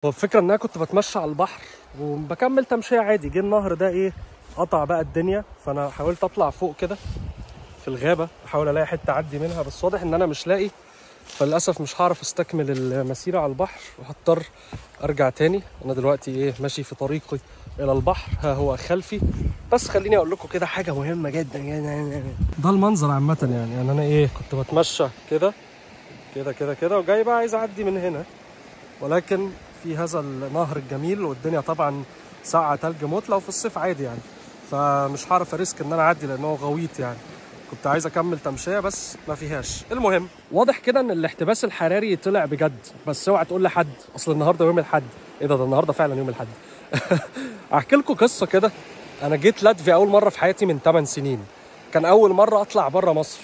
هو الفكرة ان انا كنت بتمشى على البحر وبكمل تمشية عادي. جه النهر ده ايه، قطع بقى الدنيا، فانا حاولت اطلع فوق كده في الغابة احاول الاقي حتة اعدي منها، بس واضح ان انا مش لاقي، فللاسف مش هعرف استكمل المسيرة على البحر وهضطر ارجع تاني. انا دلوقتي ايه ماشي في طريقي الى البحر، ها هو خلفي. بس خليني اقول لكم كده حاجة مهمة جدا، يعني ده المنظر عامة. يعني انا ايه كنت بتمشى كده كده كده كده وجاي بقى عايز اعدي من هنا، ولكن في هذا النهر الجميل والدنيا طبعا ساقعه تلج موت لو في الصيف عادي يعني، فمش هعرف اريسك ان انا اعدي لان هو غويط يعني. كنت عايز اكمل تمشيه بس ما فيهاش. المهم واضح كده ان الاحتباس الحراري طلع بجد، بس اوعى تقول لحد اصل النهارده يوم الاحد. ايه ده النهارده فعلا يوم الاحد. احكي لكم قصه كده. انا جيت لاتفيا اول مره في حياتي من 8 سنين. كان اول مره اطلع بره مصر،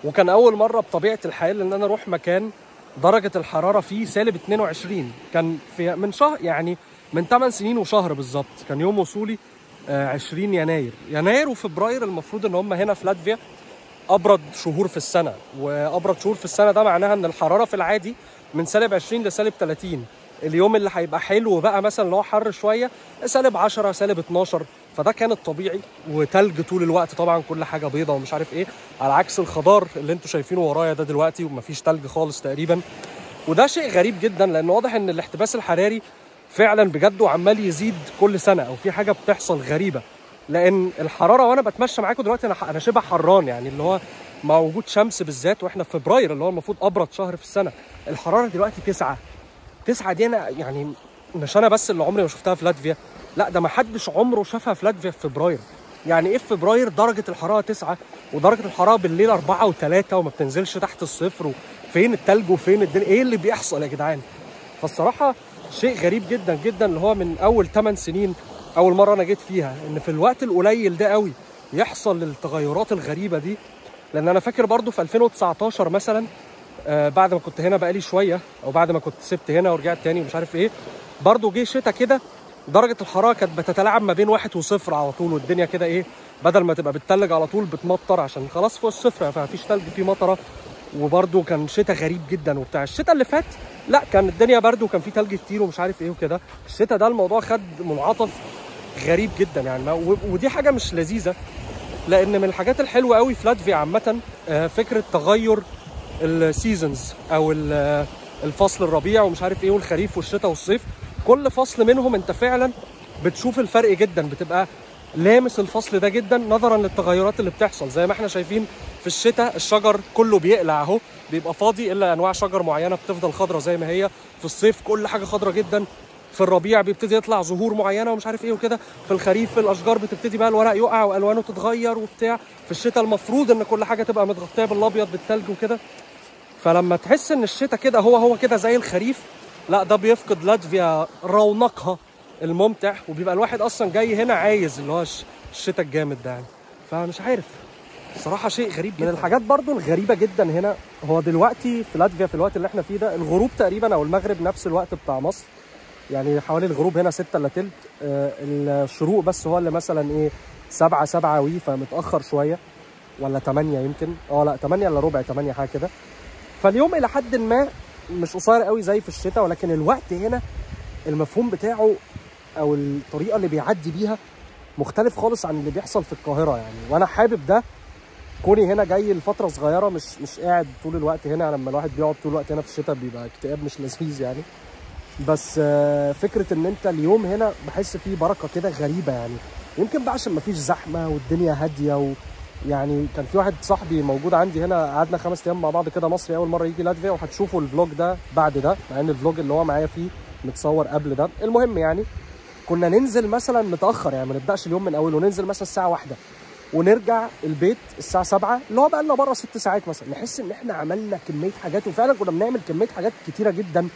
وكان اول مره بطبيعه الحال ان انا اروح مكان درجه الحراره فيه سالب 22. كان في من شهر، يعني من 8 سنين وشهر بالظبط. كان يوم وصولي 20 يناير وفبراير. المفروض ان هم هنا في لاتفيا ابرد شهور في السنه، وابرد شهور في السنه ده معناها ان الحراره في العادي من سالب 20 لسالب 30. اليوم اللي هيبقى حلو بقى مثلا اللي هو حر شويه سالب 10 سالب 12. فده كان الطبيعي، وتلج طول الوقت طبعا، كل حاجه بيضه ومش عارف ايه، على عكس الخضار اللي انتوا شايفينه ورايا ده دلوقتي ومفيش تلج خالص تقريبا. وده شيء غريب جدا لان واضح ان الاحتباس الحراري فعلا بجد وعمال يزيد كل سنه، او في حاجه بتحصل غريبه. لان الحراره وانا بتمشى معاكم دلوقتي انا شبه حران، يعني اللي هو موجود شمس بالذات، واحنا في فبراير اللي هو المفروض ابرد شهر في السنه. الحراره دلوقتي 9 دي. انا يعني مش انا بس اللي عمري ما شفتها في لاتفيا، لا ده ما حدش عمره شافها في لاتفيا في فبراير. يعني ايه في فبراير درجه الحراره 9 ودرجه الحراره بالليل 4 و3 وما بتنزلش تحت الصفر؟ وفين التلج وفين الدنيا؟ ايه اللي بيحصل يا جدعان؟ فالصراحه شيء غريب جدا جدا، اللي هو من اول 8 سنين اول مره انا جيت فيها ان في الوقت القليل ده قوي يحصل التغيرات الغريبه دي. لان انا فاكر برضو في 2019 مثلا، بعد ما كنت هنا بقالي شويه، او بعد ما كنت سبت هنا ورجعت تاني ومش عارف ايه، برضو جه شتا كده درجه الحراره كانت بتتلاعب ما بين 1 و0 على طول، والدنيا كده ايه بدل ما تبقى بتتلج على طول بتمطر عشان خلاص فوق الصفر فمفيش تلج، في مطره. وبرضو كان شتا غريب جدا وبتاع. الشتا اللي فات لا كان الدنيا برد وكان في تلج كتير ومش عارف ايه وكده. الشتا ده الموضوع خد منعطف غريب جدا يعني، ودي حاجه مش لذيذه. لان من الحاجات الحلوه قوي في لاتفيا عامه فكره تغير السيزونز، او الفصل الربيع ومش عارف ايه، والخريف والشتاء والصيف. كل فصل منهم انت فعلا بتشوف الفرق جدا، بتبقى لامس الفصل ده جدا نظرا للتغيرات اللي بتحصل. زي ما احنا شايفين في الشتاء الشجر كله بيقلع اهو، بيبقى فاضي الا انواع شجر معينه بتفضل خضره زي ما هي. في الصيف كل حاجه خضره جدا. في الربيع بيبتدي يطلع زهور معينه ومش عارف ايه وكده. في الخريف الاشجار بتبتدي بقى الورق يقع والوانه تتغير وبتاع. في الشتاء المفروض ان كل حاجه تبقى متغطيه بالابيض بالثلج وكده. فلما تحس ان الشتاء كده هو كده زي الخريف، لا ده بيفقد لاتفيا رونقها الممتع، وبيبقى الواحد اصلا جاي هنا عايز اللي هو الشتاء الجامد ده يعني. فمش عارف صراحه شيء غريب جدا. من الحاجات برضو الغريبه جدا هنا هو دلوقتي في لاتفيا في الوقت اللي احنا فيه ده الغروب تقريبا او المغرب نفس الوقت بتاع مصر. يعني حوالي الغروب هنا 6 الا تلت، الشروق بس هو اللي مثلا ايه 7 وي، فمتاخر شويه، ولا 8 يمكن، لا 8 الا ربع 8 حاجه كده. فاليوم الى حد ما مش قصير قوي زي في الشتاء، ولكن الوقت هنا المفهوم بتاعه او الطريقه اللي بيعدي بيها مختلف خالص عن اللي بيحصل في القاهره يعني. وانا حابب ده كوني هنا جاي لفتره صغيره، مش قاعد طول الوقت هنا. لما الواحد بيقعد طول الوقت هنا في الشتاء بيبقى اكتئاب مش لذيذ يعني. بس فكره ان انت اليوم هنا بحس فيه بركه كده غريبه يعني. يمكن بقى عشان مفيش زحمه والدنيا هاديه يعني كان في واحد صاحبي موجود عندي هنا، قعدنا 5 ايام مع بعض كده، مصري اول مره يجي لاتفيا، وهتشوفوا الفلوج ده بعد ده، مع ان الفلوج اللي هو معايا فيه متصور قبل ده. المهم يعني كنا ننزل مثلا متاخر، يعني ما نبداش اليوم من اوله، وننزل مثلا الساعه 1 ونرجع البيت الساعه 7، اللي هو بقى لنا بره 6 ساعات مثلا. نحس ان احنا عملنا كميه حاجات، وفعلا كنا بنعمل كميه حاجات كتيره جدا،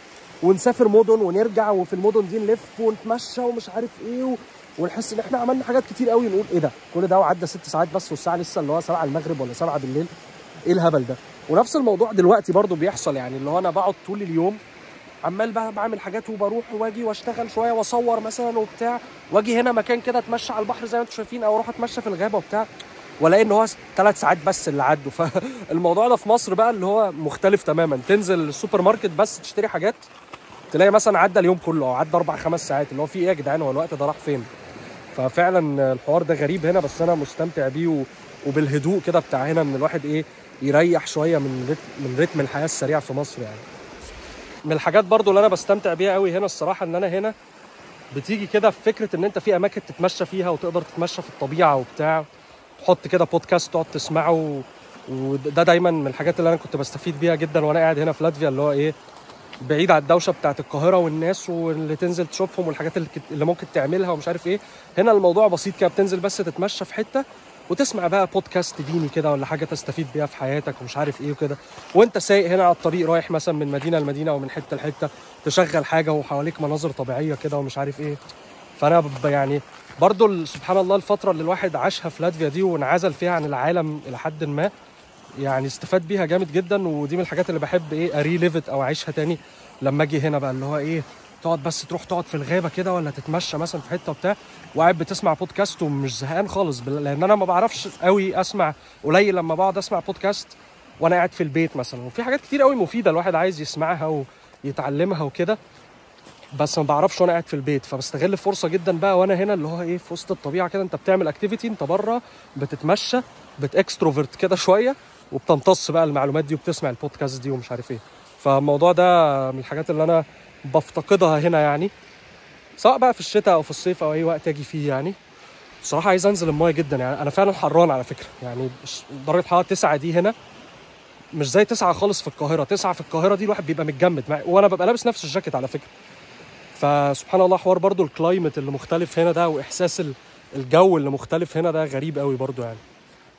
ونسافر مدن ونرجع، وفي المدن دي نلف ونتمشى ومش عارف ايه ونحس ان احنا عملنا حاجات كتير قوي. نقول ايه ده كل ده وعدى 6 ساعات بس، والساعه لسه اللي هو 7 المغرب ولا 7 بالليل، ايه الهبل ده؟ ونفس الموضوع دلوقتي برضو بيحصل، يعني اللي هو انا بقعد طول اليوم عمال بقى بعمل حاجات، وبروح واجي واشتغل شويه واصور مثلا وبتاع، واجي هنا مكان كده اتمشى على البحر زي ما انتم شايفين، او اروح اتمشى في الغابه وبتاع، والاقي ان هو 3 ساعات بس اللي عدوا. فالموضوع ده في مصر بقى اللي هو مختلف تماما. تنزل السوبر ماركت بس تشتري حاجات تلاقي مثلا عدى اليوم كله او عدى 4-5 ساعات، اللي هو في ايه يا جدعان، هو الوقت ده راح فين؟ ففعلا الحوار ده غريب هنا، بس انا مستمتع بيه وبالهدوء كده بتاع هنا، ان الواحد ايه يريح شويه من رتم الحياه السريع في مصر يعني. من الحاجات برضو اللي انا بستمتع بيها قوي هنا الصراحه، ان انا هنا بتيجي كده في فكره ان انت في اماكن تتمشى فيها وتقدر تتمشى في الطبيعه وبتاع، تحط كده بودكاست تقعد تسمعه. وده دايما من الحاجات اللي انا كنت بستفيد بيها جدا وانا قاعد هنا في لاتفيا، اللي هو ايه بعيد عن الدوشه بتاعت القاهره والناس واللي تنزل تشوفهم والحاجات اللي ممكن تعملها ومش عارف ايه. هنا الموضوع بسيط كده، بتنزل بس تتمشى في حته وتسمع بقى بودكاست ديني كده ولا حاجه تستفيد بيها في حياتك ومش عارف ايه وكده، وانت سايق هنا على الطريق رايح مثلا من مدينه لمدينه او من حته لحته، تشغل حاجه وحواليك مناظر طبيعيه كده ومش عارف ايه. فانا يعني برضو سبحان الله الفتره اللي الواحد عاشها في لاتفيا دي وانعزل فيها عن العالم الى حد ما، يعني استفاد بيها جامد جدا. ودي من الحاجات اللي بحب ايه اريليفت او اعيشها تاني لما اجي هنا بقى، اللي هو ايه تقعد بس تروح تقعد في الغابه كده ولا تتمشى مثلا في حته وبتاع، وقاعد بتسمع بودكاست ومش زهقان خالص، لان انا ما بعرفش قوي اسمع، قليل لما بقعد اسمع بودكاست وانا قاعد في البيت مثلا. وفي حاجات كتير قوي مفيده الواحد عايز يسمعها ويتعلمها وكده، بس ما بعرفش وانا قاعد في البيت. فبستغل الفرصه جدا بقى وانا هنا، اللي هو ايه في وسط الطبيعه كده، انت بتعمل اكتيفيتي، انت بره بتتمشى، بتاكستروفرت كده شويه، وبتمتص بقى المعلومات دي وبتسمع البودكاست دي ومش عارف ايه. فالموضوع ده من الحاجات اللي انا بفتقدها هنا يعني، سواء بقى في الشتاء او في الصيف او اي وقت اجي فيه يعني. بصراحه عايز انزل المايه جدا يعني، انا فعلا حران على فكره يعني. درجه حراره 9 دي هنا مش زي 9 خالص في القاهره. 9 في القاهره دي الواحد بيبقى متجمد وانا ببقى لابس نفس الجاكيت على فكره. فسبحان الله حوار برضو الكلايمت اللي مختلف هنا ده، واحساس الجو اللي مختلف هنا ده غريب قوي برضو يعني.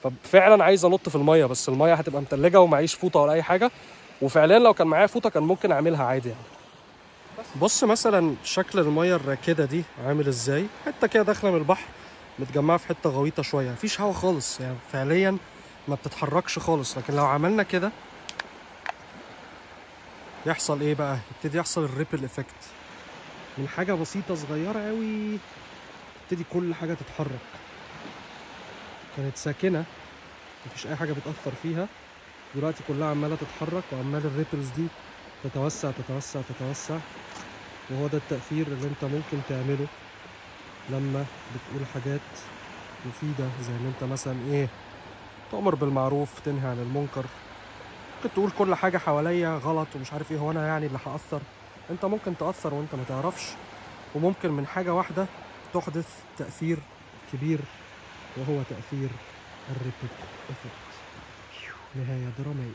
ففعلا عايز انط في الميه، بس الميه هتبقى متلجه ومعيش فوطه ولا اي حاجه، وفعلا لو كان معايا فوطه كان ممكن اعملها عادي يعني. بص مثلا شكل الميه الراكده دي عامل ازاي، حته كده داخله من البحر متجمعه في حته غويطه شويه، مفيش هوا خالص يعني فعليا ما بتتحركش خالص. لكن لو عملنا كده يحصل ايه بقى؟ يبتدي يحصل الريبل افكت من حاجه بسيطه صغيره قوي، تبتدي كل حاجه تتحرك. كانت ساكنه مفيش اي حاجه بتاثر فيها، دلوقتي كلها عماله تتحرك، وعمال الريبلز دي تتوسع تتوسع تتوسع. وهو ده التأثير اللي انت ممكن تعمله لما بتقول حاجات مفيدة، زي ان انت مثلا ايه تأمر بالمعروف تنهي عن المنكر. ممكن تقول كل حاجة حواليا غلط ومش عارف ايه، هو انا يعني اللي هأثر؟ انت ممكن تأثر وانت ما تعرفش، وممكن من حاجة واحدة تحدث تأثير كبير، وهو تأثير الريبل افكت. نهاية درامية.